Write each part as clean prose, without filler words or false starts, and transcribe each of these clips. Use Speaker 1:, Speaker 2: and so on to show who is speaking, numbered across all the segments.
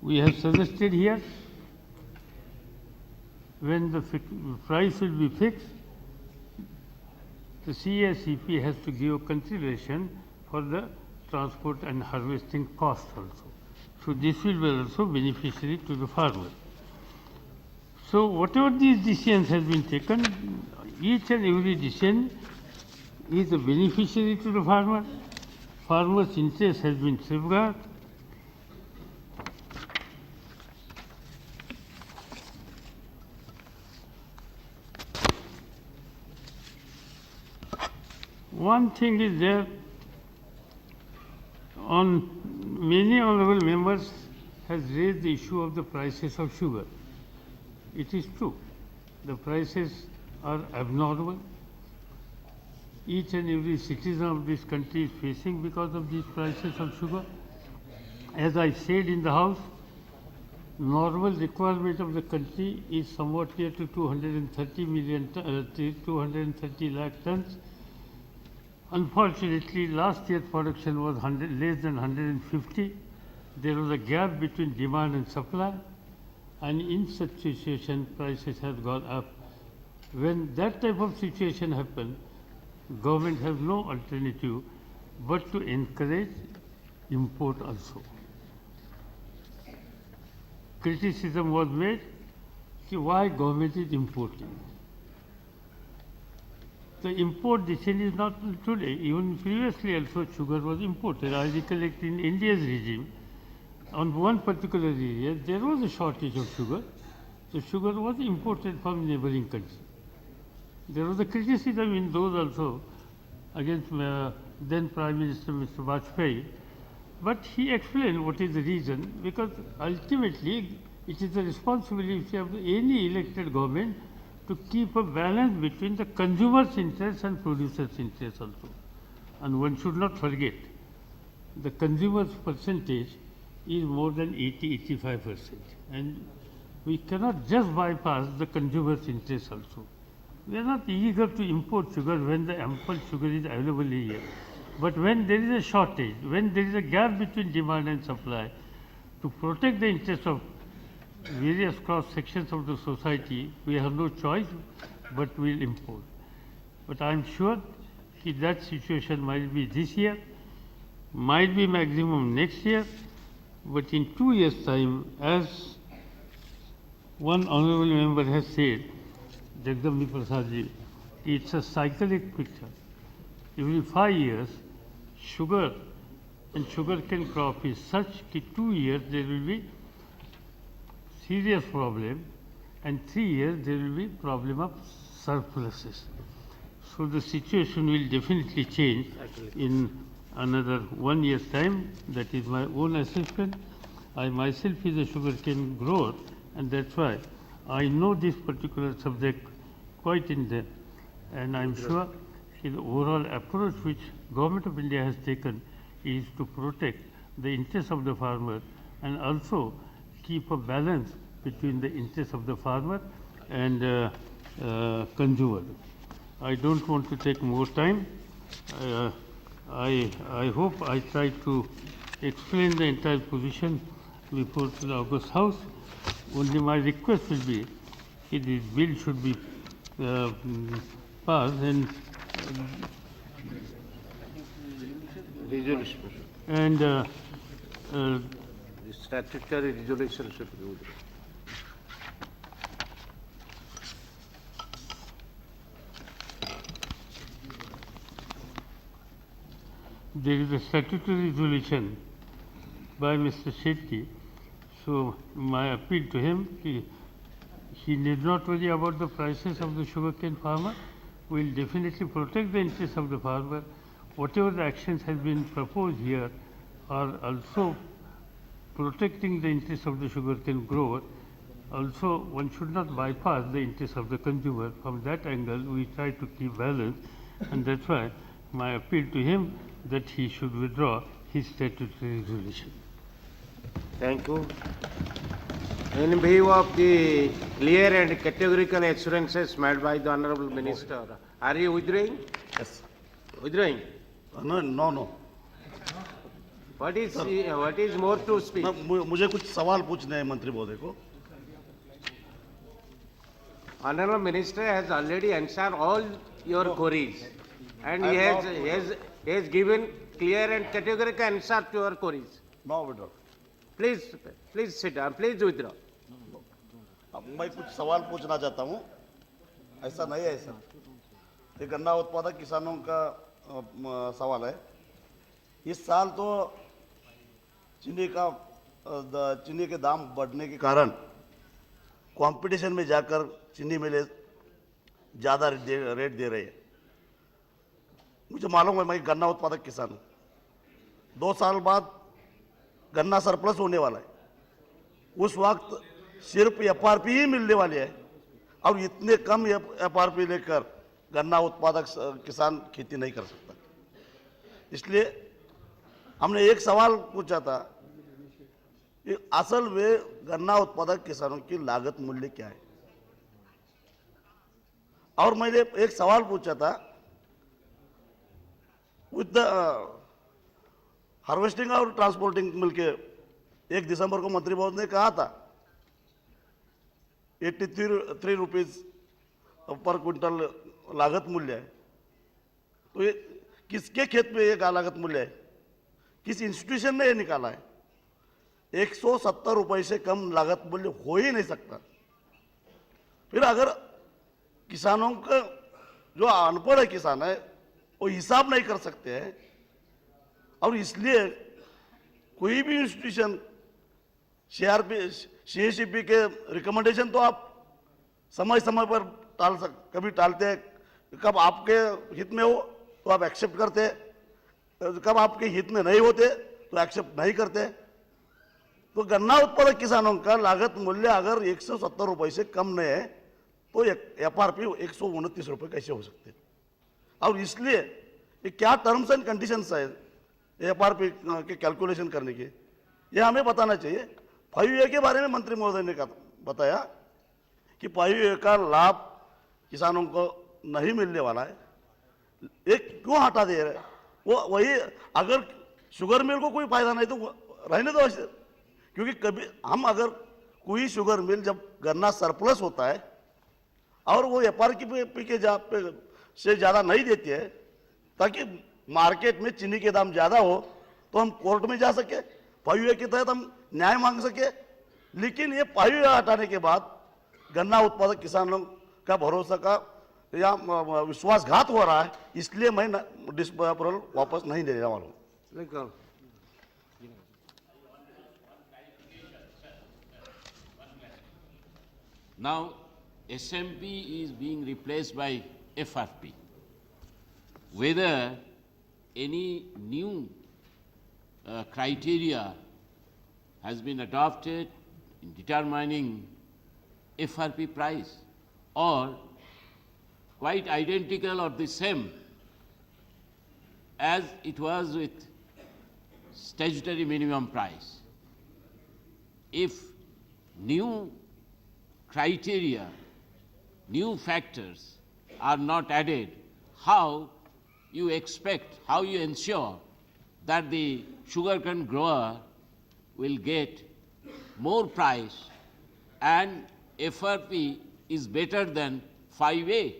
Speaker 1: we have suggested here, when the price will be fixed, the CACP has to give consideration for the transport and harvesting cost also. So this will be also beneficiary to the farmer. So whatever these decisions have been taken, each and every decision is a beneficiary to the farmer. Farmer's interest has been safeguarded. One thing is there, on many honorable members has raised the issue of the prices of sugar. It is true, the prices are abnormal. Each and every citizen of this country is facing because of these prices of sugar. As I said in the House, normal requirement of the country is somewhat near to 230 lakh tons. Unfortunately, last year's production was less than 150. There was a gap between demand and supply, and in such situation, prices have gone up. When that type of situation happens, government has no alternative but to encourage import also. Criticism was made, why government is importing. The import decision is not today. Even previously also sugar was imported. I recollect in India's regime, on one particular area, there was a shortage of sugar. The sugar was imported from neighboring countries. There was a criticism in those also against then Prime Minister Mr. Vajpayee. But he explained what is the reason, because ultimately it is the responsibility of any elected government to keep a balance between the consumer's interests and producer's interests also. And one should not forget, the consumer's percentage is more than 80–85%. And we cannot just bypass the consumer's interests also. We are not eager to import sugar when the ample sugar is available here. But when there is a shortage, when there is a gap between demand and supply, to protect the interests of various cross sections of the society, we have no choice but we will import. But I am sure that situation might be this year, might be maximum next year, but in 2 years' time, as one honorable member has said, Jagdambi Prasadji, it's a cyclic picture. Every 5 years, sugar and sugarcane crop is such that 2 years there will be serious problem, and 3 years there will be problem of surpluses. So the situation will definitely change in another 1 year's time. That is my own assessment. I myself is a sugarcane grower, and that's why I know this particular subject quite in depth. And I'm sure the overall approach which Government of India has taken is to protect the interests of the farmer and also keep a balance between the interests of the farmer and consumer. I don't want to take more time. I hope I try to explain the entire position before the August House. Only my request will be that this bill should be passed and
Speaker 2: statutory resolution should be used.
Speaker 1: There is a statutory resolution by Mr. Shetty. So my appeal to him, he need not worry about the prices of the sugarcane farmer. We will definitely protect the interests of the farmer. Whatever the actions have been proposed here are also protecting the interests of the sugarcane grower. Also, one should not bypass the interests of the consumer. From that angle, we try to keep balance, and that's why my appeal to him that he should withdraw his statutory resolution.
Speaker 2: Thank you. In view of the clear and categorical assurances made by the Honorable Minister, are you withdrawing?
Speaker 3: Yes.
Speaker 2: Withdrawing?
Speaker 3: No.
Speaker 2: What is more to speak?
Speaker 3: मुझे कुछ सवाल पूछने हैं मंत्री महोदय को।
Speaker 2: Honorable Minister has already answered all your queries, and he has given clear and categorical answer to your queries.
Speaker 3: No withdraw.
Speaker 2: Please sit down. Please withdraw.
Speaker 3: अब मैं कुछ सवाल पूछना चाहता हूँ। ऐसा नहीं है सर, ये गन्ना उत्पादक किसानों का सवाल है। इस साल तो चीनी के दाम बढ़ने के कारण कंपटीशन में जाकर चीनी मिलें ज़्यादा रेट दे रहे हैं। मुझे मालूम है, मैं गन्ना उत्पादक किसान हूँ। 2 साल बाद गन्ना सरप्लस होने वाला है। उस वक्त सिर्फ एफआरपी ही मिलने वाली है, और इतने कम एफआरपी लेकर गन्ना उत्पादक किसान खेती नहीं कर सकता। इसलिए हमने एक सवाल पूछा था कि असल में गन्ना उत्पादक किसानों की लागत मूल्य क्या है, और मैंने एक सवाल पूछा था विद द हार्वेस्टिंग और ट्रांसपोर्टिंग मिलके 1 दिसंबर को मंत्री महोदय ने कहा था 83 रुपीज पर क्विंटल लागत मूल्य है। तो ये किसके खेत में ये लागत मूल्य है? किस इंस्टीट्यूशन ने ये निकाला है? 170 रुपए से कम लागत मूल्य हो ही नहीं सकता। फिर अगर किसानों का जो अनपढ़ है किसान है वो हिसाब नहीं कर सकते हैं, और इसलिए कोई भी इंस्टीट्यूशन सीएससीपी के रिकमेंडेशन तो आप समय समय पर कभी टालते हैं, कब आपके हित में हो तो आप एक्सेप्ट करते हैं, कब आपके हित में नहीं होते तो एक्सेप्ट नहीं करते। तो गन्ना उत्पादक किसानों का लागत मूल्य अगर 170 रुपए से कम नहीं है तो एफआरपी 129 रुपए कैसे हो सकते हैं? और इसलिए ये क्या टर्म्स एंड कंडीशंस है एफआरपी के कैलकुलेशन करने के, ये हमें बताना चाहिए। 5A के बारे में मंत्री महोदय ने बताया कि 5A का लाभ किसानों को नहीं मिलने वाला है। ये क्यों हटा दे रहे हैं? वो वही, अगर शुगर मिल को कोई फायदा नहीं तो रहने दो ऐसे, क्योंकि कभी हम अगर कोई शुगर मिल जब गन्ना सरप्लस होता है और वो एफआरपी के से ज़्यादा नहीं देती है ताकि मार्केट में चीनी के दाम ज़्यादा हो तो हम कोर्ट में जा सके, 5A के तहत हम न्याय मांग सके। लेकिन ये 5A हटाने के बाद गन्ना उत्पादक किसानों का भरोसा का या विश्वासघात हो रहा है, इसलिए मैं अप्रूवल वापस नहीं देने वाला हूँ।
Speaker 4: Now, SMP is being replaced by FRP. Whether any new criteria has been adopted in determining FRP price, or quite identical or the same as it was with statutory minimum price. If new criteria, new factors are not added, how you expect, how you ensure that the sugarcane grower will get more price and FRP is better than 5A?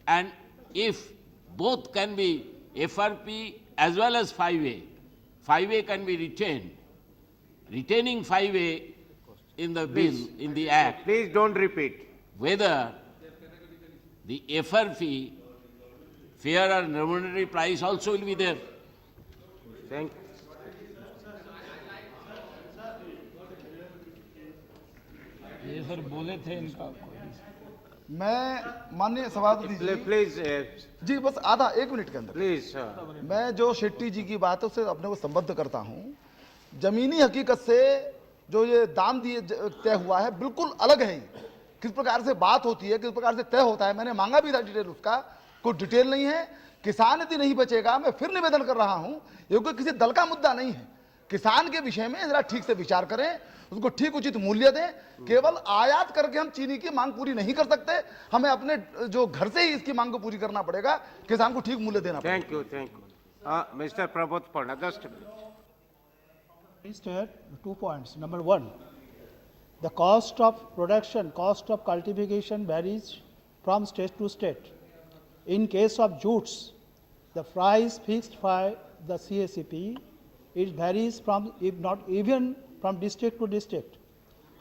Speaker 4: And if both can be FRP as well as 5A, 5A can be retained. Retaining 5A in the bill, in the act,
Speaker 2: Please don't repeat.
Speaker 4: whether the FRP, fair and remunerative price also will be there.
Speaker 2: Thank
Speaker 5: ये sir बोले थे इनका। मैं माननीय सभापति जी,
Speaker 2: Please,
Speaker 5: जी बस आधा 1 minute के अंदर
Speaker 2: please.
Speaker 5: मैं जो शेट्टी जी की बातों से अपने को संबद्ध करता हूं, जमीनी हकीकत से जो ये दाम दिए तय हुआ है बिल्कुल अलग है। किस प्रकार से बात होती है, किस प्रकार से तय होता है, मैंने मांगा भी था डिटेल, उसका कोई डिटेल नहीं है। किसान यदि नहीं बचेगा, मैं फिर निवेदन कर रहा हूं, ये कोई किसी दल का मुद्दा नहीं है। किसान के विषय में जरा ठीक से विचार करें, उसको ठीक उचित मूल्य दें। केवल आयात करके हम चीनी की मांग पूरी नहीं कर सकते, हमें अपने जो घर से ही इसकी मांग को पूरी करना पड़ेगा। किसान को ठीक मूल्य देना पड़ेगा।
Speaker 2: Thank you. Mr. Prabodh Panda, just a minute.
Speaker 6: Minister, 2 points. Number one, the cost of production, cost of cultivation varies from state to state. In case of jutes, the price fixed by the CACP, it varies from, if not even from district to district.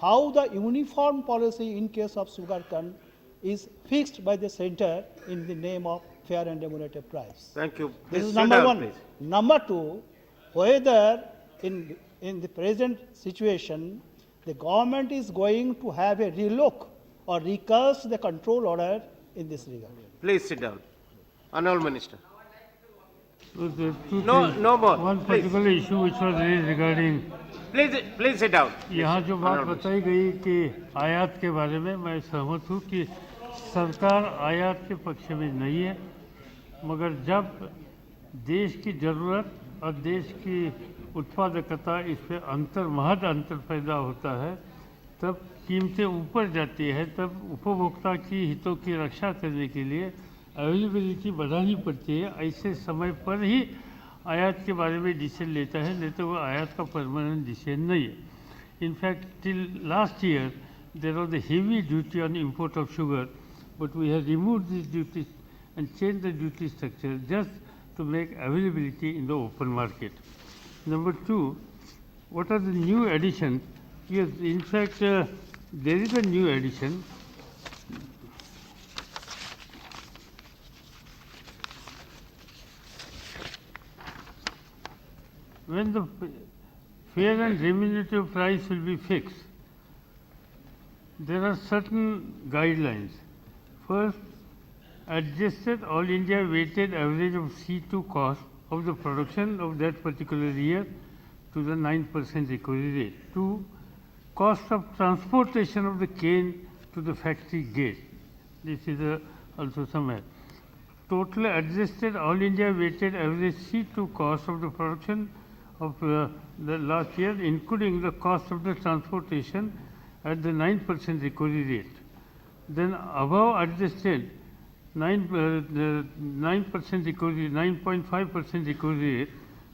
Speaker 6: How the uniform policy in case of sugarcane is fixed by the center in the name of fair and remunerative price.
Speaker 2: Thank you.
Speaker 6: This
Speaker 2: Please
Speaker 6: is
Speaker 2: sit
Speaker 6: number
Speaker 2: down,
Speaker 6: one.
Speaker 2: please.
Speaker 6: Number two, whether in the present situation, the government is going to have a relook or recast the control order in this regard.
Speaker 2: Please sit down. Honorable Minister.
Speaker 1: So there are two
Speaker 2: No,
Speaker 1: things.
Speaker 2: no more.
Speaker 1: One
Speaker 2: Please.
Speaker 1: particular issue which was raised regarding
Speaker 2: Please sit down.
Speaker 1: यहाँ जो बात बताई गई कि आयात के बारे में मैं सहमत हूँ कि सरकार आयात के पक्ष में नहीं है, मगर जब देश की ज़रूरत और देश की उत्पादकता इस पे महज अंतर पैदा होता है, तब कीमतें ऊपर जाती है, तब उपभोक्ता की हितों की रक्षा करने के लिए अवेलेबिलिटी बढ़ानी पड़ती है। ऐसे समय पर ही आयात के बारे में डिसीजन लेता है, नहीं तो वो आयात का परमानेंट डिसीजन नहीं है। In fact till last year there was a heavy duty on import of sugar, but we have removed this duty and change the duty structure just to make availability in the open market. Number two, what are the new additions? Yes, in fact, there is a new addition. When the fair and remunerative price will be fixed, there are certain guidelines. First, adjusted all India weighted average of C2 cost of the production of that particular year to the 9% recovery rate. 2. Cost of transportation of the cane to the factory gate. This is also somewhere. Total adjusted all India weighted average C2 cost of the production of the last year, including the cost of the transportation at the 9% recovery rate. Then above adjusted 9% recovery, 9.5% recovery rate,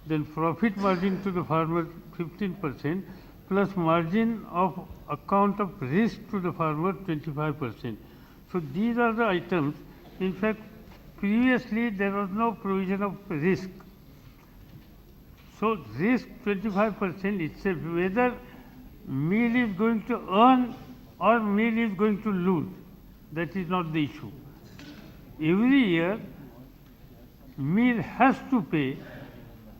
Speaker 1: then profit margin to the farmer 15% plus margin of account of risk to the farmer 25%. So these are the items. In fact, previously there was no provision of risk. So risk 25% itself, whether mill is going to earn or mill is going to lose, that is not the issue. Every year, mill has to pay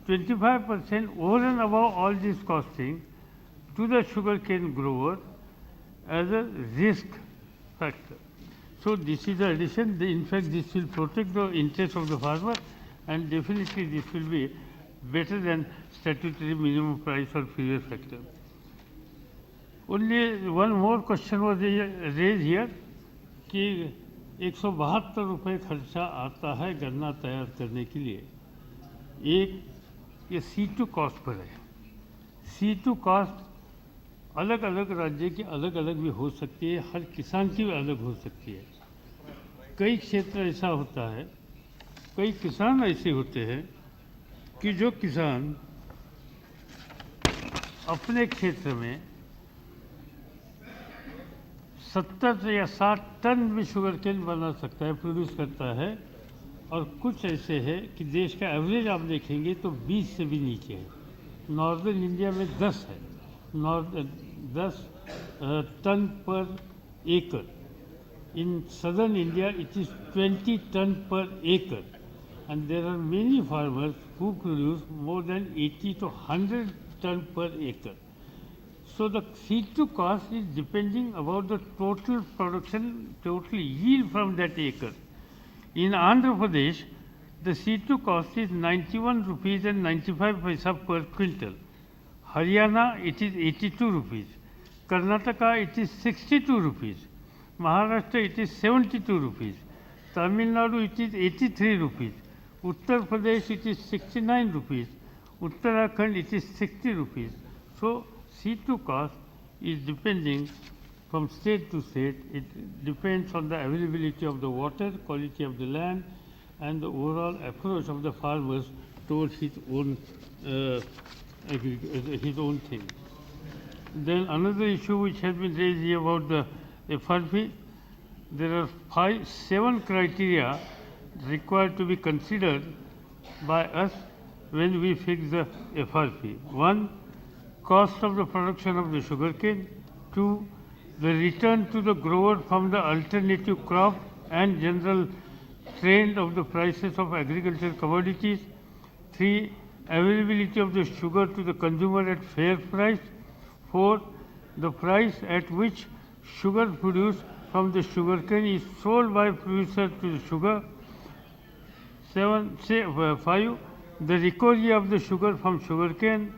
Speaker 1: 25% over and above all this costing to the sugarcane grower as a risk factor. So this is the addition. In fact, this will protect the interest of the farmer, and definitely this will be better than statutory minimum price or failure factor. Only one more question was raised here कि 172 रुपये खर्चा आता है गन्ना तैयार करने के लिए। एक ये C2 कॉस्ट पर है। C2 कॉस्ट अलग अलग राज्य की अलग अलग भी हो सकती है, हर किसान की भी अलग हो सकती है। कई क्षेत्र ऐसा होता है, कई किसान ऐसे होते हैं कि जो किसान अपने क्षेत्र में 70 या 60 टन भी शुगर केन बना सकता है, प्रोड्यूस करता है, और कुछ ऐसे है कि देश का एवरेज आप देखेंगे तो 20 से भी नीचे है। नॉर्दर्न इंडिया में 10 है, 10 ton per acre. In southern India it is 20 ton per acre, and there are many farmers who produce more than 80 to 100 ton per acre. So the C2 cost is depending about the total production, total yield from that acre. In Andhra Pradesh, the C2 cost is 91 rupees and 95 paisa per quintal. Haryana, it is 82 rupees. Karnataka, it is 62 rupees. Maharashtra, it is 72 rupees. Tamil Nadu, it is 83 rupees. Uttar Pradesh, it is 69 rupees. Uttarakhand, it is 60 rupees. So C2 cost is depending from state to state. It depends on the availability of the water, quality of the land, and the overall approach of the farmers towards his own his own thing. Then another issue which has been raised here about the FRP, there are 7 criteria required to be considered by us when we fix the FRP. 1, cost of the production of the sugarcane. 2, the return to the grower from the alternative crop and general trend of the prices of agricultural commodities. 3, availability of the sugar to the consumer at fair price. 4, the price at which sugar produced from the sugarcane is sold by producer to the sugar. 5, the recovery of the sugar from sugarcane,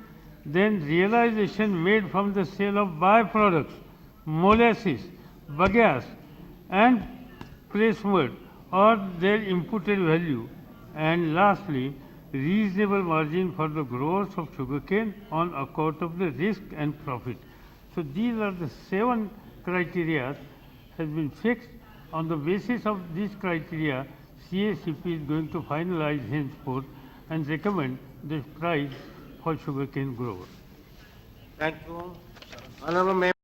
Speaker 1: then realization made from the sale of byproducts, molasses, bagasse, and place mud or their imputed value. And lastly, reasonable margin for the growers of sugarcane on account of the risk and profit. So these are the 7 criteria has been fixed. On the basis of these criteria, CACP is going to finalize henceforth and recommend the price for sugarcane growers.
Speaker 2: Thank you. Honorable Member.